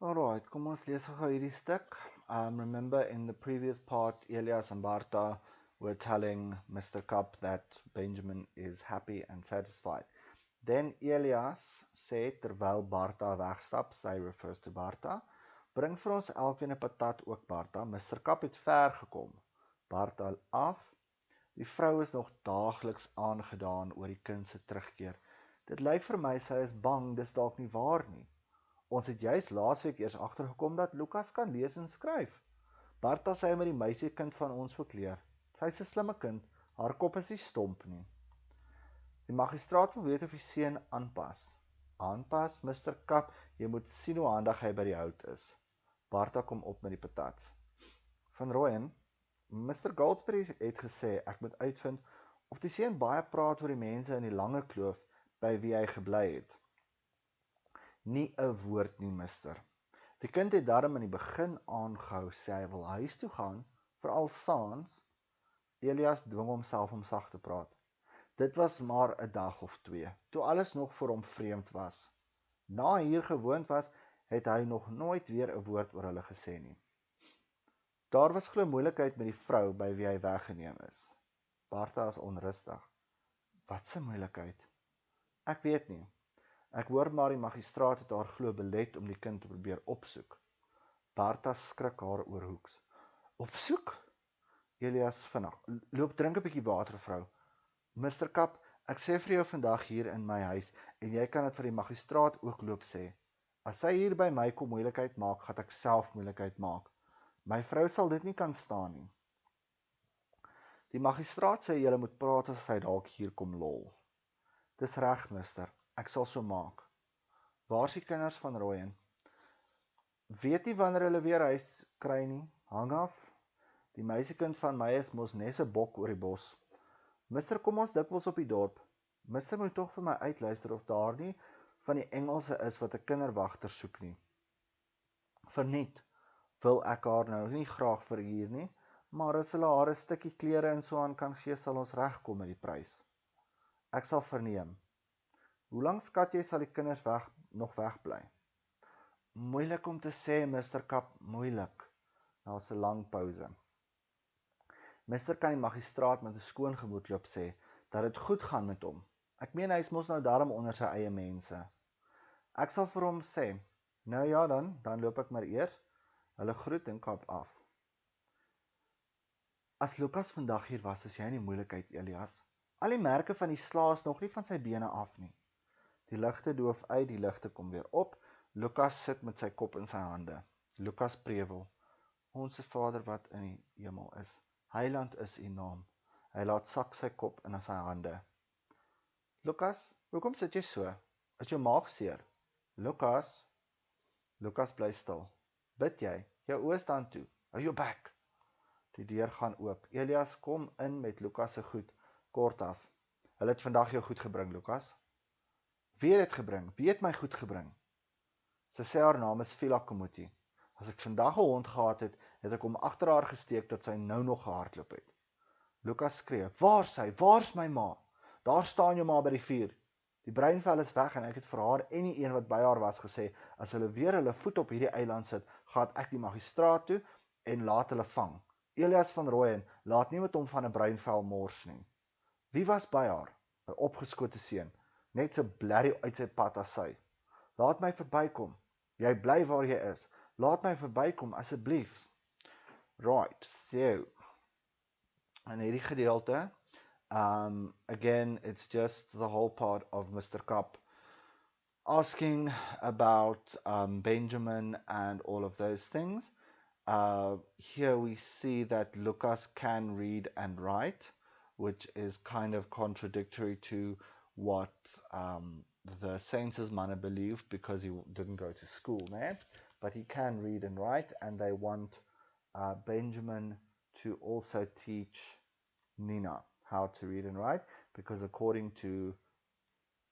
Alright, kom ons lees gou hierdie stuk. Remember in the previous part, Elias and Barta were telling Mr. Cup that Benjamin is happy and satisfied. Then Elias sê terwyl Barta wegstap, sy refers to Barta, bring vir ons elkeen 'n patat ook Barta. Mr. Cup het ver gekom. Barta af. Die vrou is nog daagliks aangedaan oor die kind se terugkeer. Dit lyk vir my sy is bang, dis dalk nie waar nie. Ons het juis laasweek eers agtergekom dat Lukas kan lees en skryf. Barta sê hy met die meisiekind van ons verkleer. Sy's 'n slimme kind, haar kop is nie stomp nie. Die magistraat wil weet of die seun aanpas. Aanpas, Mr. Cup, jy moet sien hoe handig hy by die hout is. Barta kom op met die patats. Van Rooyen, Mr. Goldsberry het gesê ek moet uitvind of die seun baie praat oor die mense in die lange kloof by wie hy gebly het. Nie 'n woord nie, mister. Die kind het darm in die begin aangehou, sê hy wil huis toe gaan, veral saans. Elias dwing homself om sag te praat. Dit was maar 'n dag of 2, toe alles nog vir hom vreemd was. Na hier gewoond was, het hy nog nooit weer 'n woord oor hulle gesê nie. Daar was glo moeilikheid met die vrou by wie hy weggeneem is. Barta is onrustig. Wat 'n moeilikheid? Ek weet nie. Ek hoor maar die magistraat het haar glo belet om die kind te probeer opsoek. Barta skrik haar oorhoeks. Opsoek? Elias vinnig. Loop drink 'n bietjie water, vrou. Mr. Cup, ek sê vir jou vandag hier in my huis en jy kan dit vir die magistraat ook loop sê. As sy hier by my kom moeilikheid maak, gaan ek self moeilikheid maak. My vrou sal dit nie kan staan nie. Die magistraat sê jy moet praat as sy dalk hier kom lol. Dis reg, mister. Ek sal so maak. Waar's die kinders van Rooyen? Weet nie wanneer hulle weer huis kry nie. Hang af. Die meisiekind van my is mos net 'n bok oor die bos. Mister, kom ons dikwels op die dorp. Mister moet tog vir my uitluister of daar nie van die Engelse is wat 'n kinderwagter soek nie. Verniet wil ek haar nou nie graag verhuur nie, maar as hulle haar 'n stukkie klere en so aan kan gee, sal ons regkom met die prys. Ek sal verneem. Hoe lank skat jy sal die kinders nog wegbly? Moeilik om te sê, Mr. Cup, moeilik. Daar's 'n lang pouse. Mister kan die magistraat met 'n skoon gemoed loop sê dat dit goed gaan met hom. Ek meen hy's mos nou darm onder sy eie mense. Ek sal vir hom sê, nou ja dan loop ek maar eers. Hulle groet en kap af. As Lukas vandag hier was, is jy in die moeilikheid, Elias. Al die merke van die slaas nog nie van sy bene af nie. Die ligte doof uit, die ligte kom weer op. Lukas sit met sy kop in sy hande. Lukas prewel. Onse Vader wat in die hemel is. Heiland is u naam. Hy laat sak sy kop in sy hande. Lukas, hoekom sit jy so? Is jou maag seer? Lukas bly stil. Bid jy? Jou oë staan toe. Hou jou bek. Die deur gaan oop. Elias kom in met Lukas se goed, kort af. Hulle het vandag jou goed gebring, Lukas. Wie het dit gebring? Wie het my goed gebring? Sy sê haar naam is Fiela. As ek vandag 'n hond gehad het, het ek hom agter haar gesteek dat sy nou nog gehardloop het. Lukas skree, waar's my ma? Daar staan jou ma by die vuur. Die breinvel is weg en ek het vir haar en die een wat by haar was gesê, as hulle weer hulle voet op hierdie eiland sit, gaan ek die magistraat toe en laat hulle vang. Elias van Rooyen, laat nie met hom van 'n breinvel mors nie. Wie was by haar? 'n Opgeskote seun, net so blerrie uit sy pad as sy. Laat my verbykom. Jy bly waar jy is. Laat my verbykom asseblief. Right, so in hierdie gedeelte, again, it's just the whole part of Mr. Cup asking about Benjamin and all of those things. Here we see that Lucas can read and write, which is kind of contradictory to what the census manner believed because he didn't go to school, man. But he can read and write, and they want Benjamin to also teach Nina how to read and write, because according to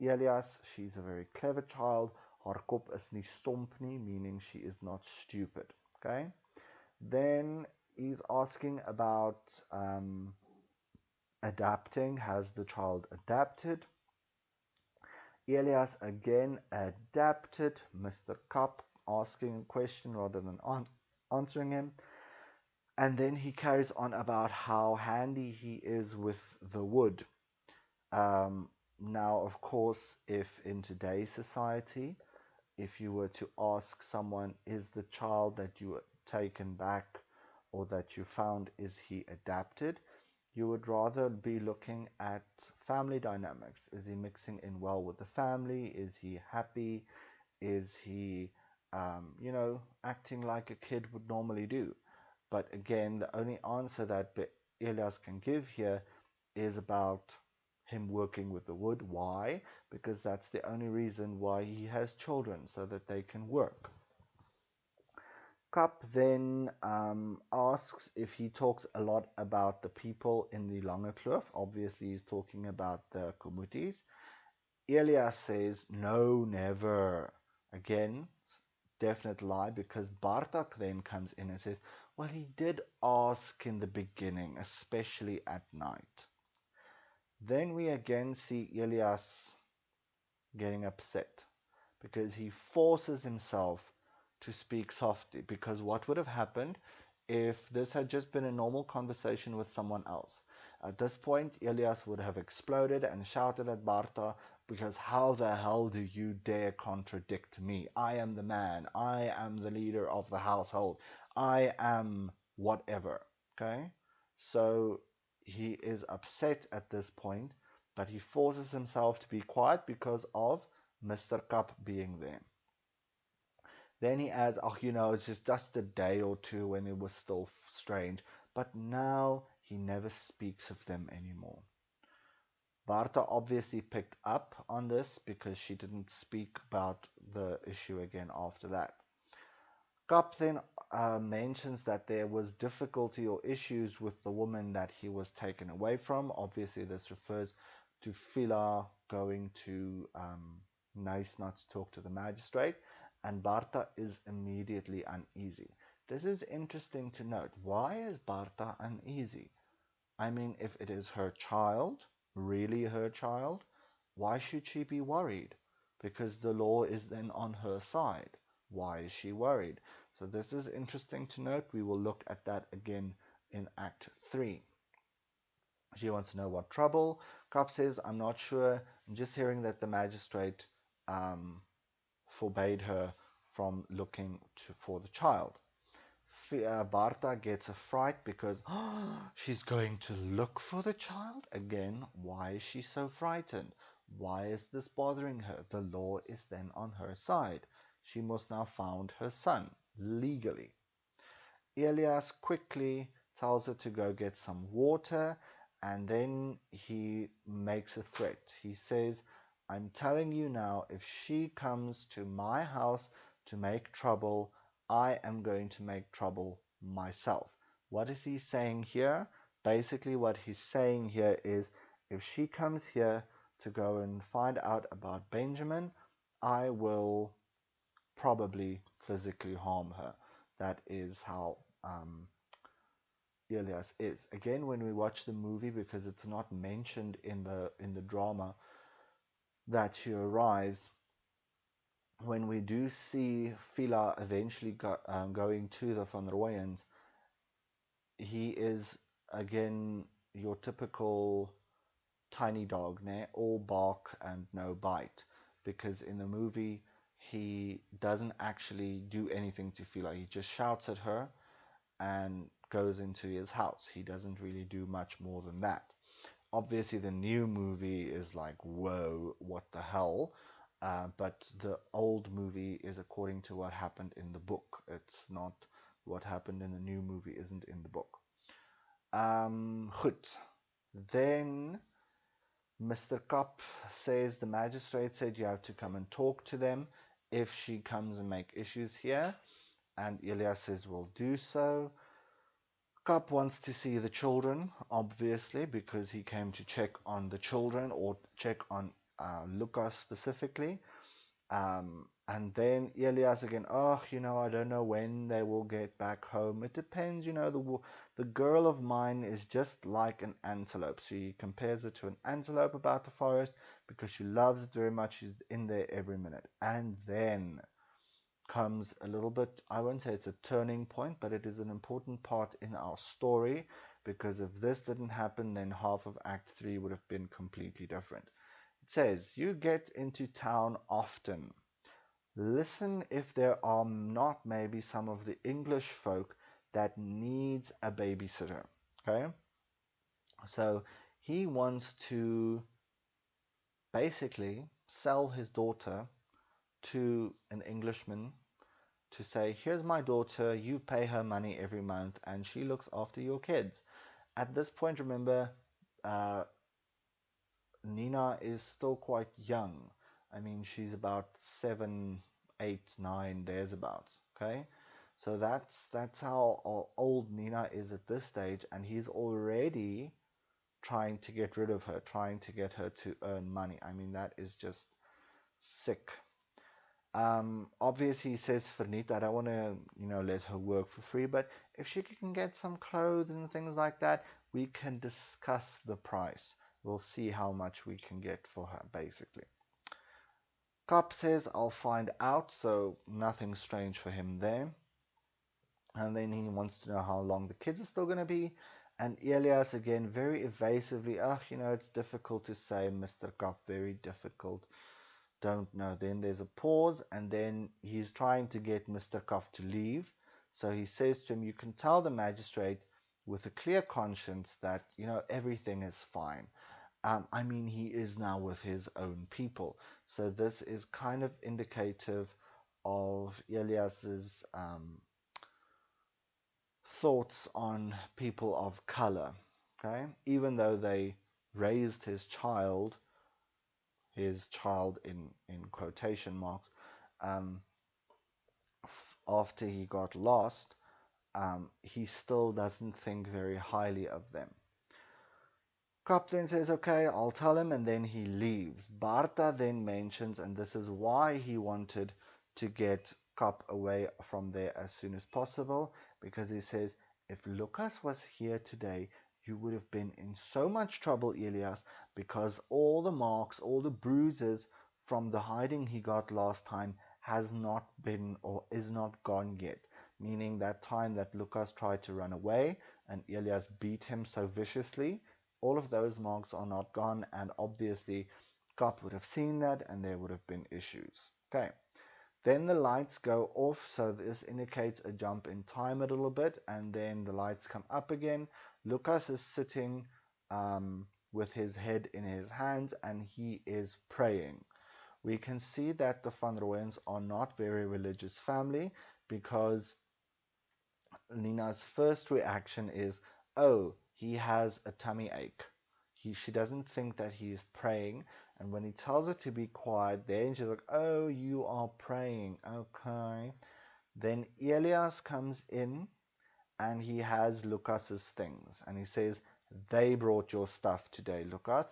Elias, she's a very clever child. Haar kop is nie stomp nie, meaning she is not stupid. Okay. Then he's asking about adapting. Has the child adapted? Elias again adapted. Mr. Cup asking a question rather than answering him. And then he carries on about how handy he is with the wood. Um, Now, of course, if in today's society, if you were to ask someone, is the child that you were taken back or that you found, is he adapted? You would rather be looking at family dynamics. Is he mixing in well with the family? Is he happy? Is he, acting like a kid would normally do? But again, the only answer that Elias can give here is about him working with the wood. Why? Because that's the only reason why he has children, so that they can work. Kap then asks if he talks a lot about the people in the Lange Kloof. Obviously, he's talking about the Kumutis. Elias says, no, never. Again, definite lie, because Bartak then comes in and says, well, he did ask in the beginning, especially at night. Then we again see Elias getting upset because he forces himself to speak softly. Because what would have happened if this had just been a normal conversation with someone else? At this point, Elias would have exploded and shouted at Barta, because how the hell do you dare contradict me? I am the man. I am the leader of the household. I am whatever. Okay? So he is upset at this point, but he forces himself to be quiet because of Mr. Cup being there. Then he adds, oh, it's just a day or two when it was still strange, but now he never speaks of them anymore. Barta obviously picked up on this because she didn't speak about the issue again after that. Kap then mentions that there was difficulty or issues with the woman that he was taken away from. Obviously, this refers to Fiela going to Nice not to talk to the magistrate, and Barta is immediately uneasy. This is interesting to note. Why is Barta uneasy? I mean, if it is her child, really her child, why should she be worried? Because the law is then on her side. Why is she worried? So this is interesting to note. We will look at that again in Act 3. She wants to know what trouble. Cop says, I'm not sure. I'm just hearing that the magistrate forbade her from looking for the child. Barta gets a fright because she's going to look for the child again. Why is she so frightened? Why is this bothering her? The law is then on her side. She must now find her son legally. Elias quickly tells her to go get some water, and then he makes a threat. He says, I'm telling you now, if she comes to my house to make trouble, I am going to make trouble myself. What is he saying here? Basically, what he's saying here is, if she comes here to go and find out about Benjamin, I will probably physically harm her. That is how Elias is. Again, when we watch the movie, because it's not mentioned in the drama that she arrives, when we do see Fiela eventually going to the Van Rooyens, he is again your typical tiny dog, all bark and no bite. Because in the movie, he doesn't actually do anything to Fiela. He just shouts at her and goes into his house. He doesn't really do much more than that. Obviously, the new movie is like, whoa, what the hell? But the old movie is according to what happened in the book. It's not what happened in the new movie, isn't in the book. Goed. Then Mr. Kopp says the magistrate said you have to come and talk to them if she comes and make issues here. And Elias says we'll do so. Kopp wants to see the children, obviously, because he came to check on the children or check on Lucas specifically. And then Elias again, I don't know when they will get back home. It depends, the girl of mine is just like an antelope. So he compares it to an antelope about the forest because she loves it very much. She's in there every minute. And then becomes a little bit, I won't say it's a turning point, but it is an important part in our story, because if this didn't happen, then half of Act 3 would have been completely different. It says, you get into town often. Listen if there are not maybe some of the English folk that needs a babysitter. Okay? So he wants to basically sell his daughter to an Englishman to say, here's my daughter, you pay her money every month, and she looks after your kids. At this point, remember, uh, Nina is still quite young. I mean, she's about 7, 8, 9, there's about. Okay, so that's how old Nina is at this stage, and he's already trying to get rid of her, trying to get her to earn money. I mean, that is just sick. Obviously, he says, Verniet, I don't want to, let her work for free, but if she can get some clothes and things like that, we can discuss the price. We'll see how much we can get for her, basically. Cop says, I'll find out, so nothing strange for him there. And then he wants to know how long the kids are still going to be. And Elias, again, very evasively, it's difficult to say, Mr. Cop, very difficult. Don't know. Then there's a pause, and then he's trying to get Mr. Koff to leave. So he says to him, you can tell the magistrate with a clear conscience that, everything is fine. I mean, he is now with his own people. So this is kind of indicative of Elias's thoughts on people of color. Okay? Even though they raised his child in quotation marks, um, after he got lost, he still doesn't think very highly of them. Kap then says, okay, I'll tell him, and then he leaves. Barta then mentions, and this is why he wanted to get Kap away from there as soon as possible, because he says, if Lucas was here today, you would have been in so much trouble, Elias, because all the marks, all the bruises from the hiding he got last time has not been or is not gone yet. Meaning that time that Lucas tried to run away and Elias beat him so viciously, all of those marks are not gone, and obviously Kap would have seen that and there would have been issues. Okay. Then the lights go off, so this indicates a jump in time a little bit, and then the lights come up again. Lucas is sitting with his head in his hands, and he is praying. We can see that the Van Rooyens are not very religious family, because Nina's first reaction is, oh, he has a tummy ache. She doesn't think that he is praying, and when he tells her to be quiet, then she's like, oh, you are praying, okay. Then Elias comes in, and he has Lucas's things, and he says, they brought your stuff today, Lucas.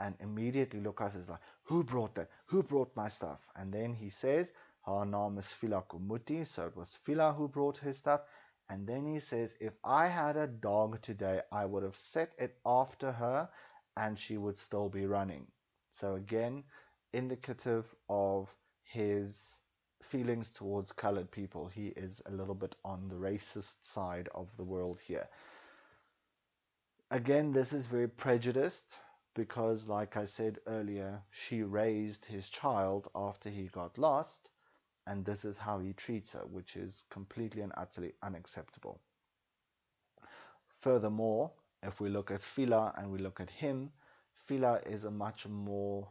And immediately Lucas is like, who brought that? Who brought my stuff? And then he says, her name is Fiela Kumuti, so it was Fiela who brought his stuff. And then he says, if I had a dog today, I would have set it after her and she would still be running. So again, indicative of his feelings towards colored people. He is a little bit on the racist side of the world here. Again, this is very prejudiced, because, like I said earlier, she raised his child after he got lost, and this is how he treats her, which is completely and utterly unacceptable. Furthermore, if we look at Fiela and we look at him, Fiela is a much more,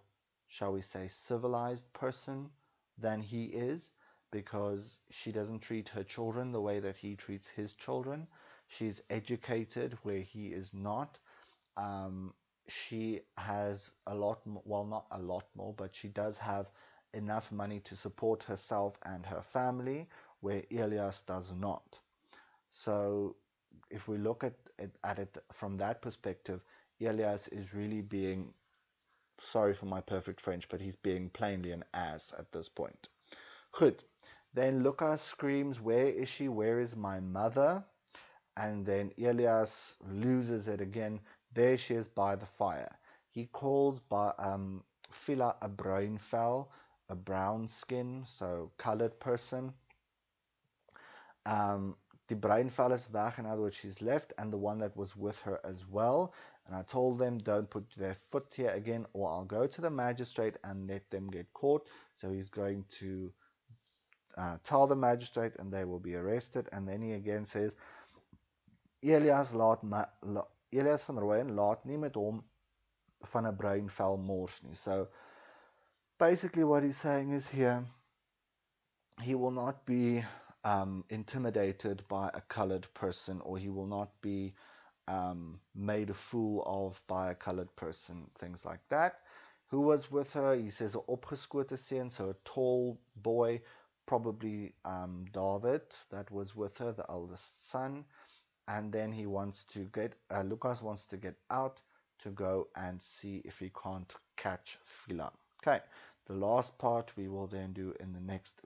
shall we say, civilized person than he is, because she doesn't treat her children the way that he treats his children. She's educated where he is not. She has a lot more, well, not a lot more, but she does have enough money to support herself and her family, where Elias does not. So if we look at it from that perspective, Elias is really being, sorry for my perfect French, but he's being plainly an ass at this point. Good. Then Lucas screams, where is she? Where is my mother? And then Elias loses it again. There she is by the fire. He calls Fiela a brown fell, a brown skin, so colored person. Die bruinvel is weg, in other words, she's left, and the one that was with her as well. And I told them, don't put their foot here again, or I'll go to the magistrate and let them get caught. So he's going to tell the magistrate, and they will be arrested. And then he again says, Elias van Rooyen laat nie met hom van 'n bruin vel mors nie. So basically what he's saying is here, he will not be intimidated by a colored person, or he will not be made a fool of by a colored person, things like that. Who was with her? He says an opgeskote seun, so a tall boy, probably David, that was with her, the eldest son. And then he wants to get, Lucas wants to get out to go and see if he can't catch Fiela. Okay, the last part we will then do in the next